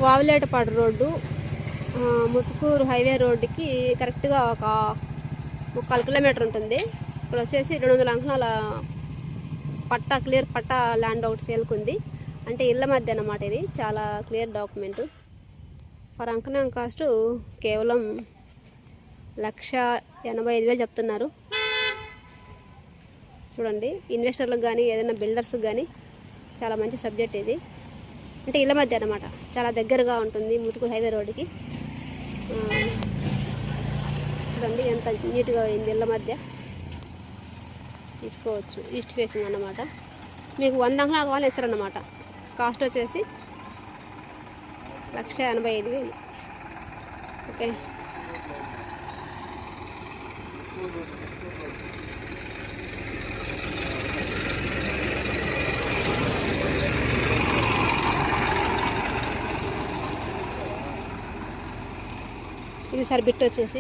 వావిలేటపాడు road Muthukuru highway రోడ్డుకి కరెక్ట్గా ఒక 3/4 కిలోమీటర్ ఉంటుంది. ఇక్కడ వచ్చేసి 200 అంకణాల పట్టా క్లియర్ పట్టా ల్యాండ్ ఒకటి సేల్కుంది. అంటే ఇళ్ళ మధ్య అన్నమాట. ఇది చాలా క్లియర్ డాక్యుమెంటు. ఫర్ అంకణం కాస్ట్ కేవలం 1,85,000 చెప్తున్నారు. చూడండి, ఇన్వెస్టర్లకు కానీ ఏదైనా బిల్డర్స్కి కానీ చాలా మంచి సబ్జెక్ట్ ఇది. అంటే ఇళ్ళ మధ్య అన్నమాట, చాలా దగ్గరగా ఉంటుంది ముత్తుకూరు హైవే రోడ్డుకి. చూడండి ఎంత నీట్గా అయింది. ఇళ్ళ మధ్య తీసుకోవచ్చు. ఈస్ట్ ఫేసింగ్ అన్నమాట. మీకు 100 అంకణాలు కావాలి ఇస్తారన్నమాట. కాస్ట్ వచ్చేసి 1,85,000. ఓకే, ఇది సార్ బిట్ వచ్చేసి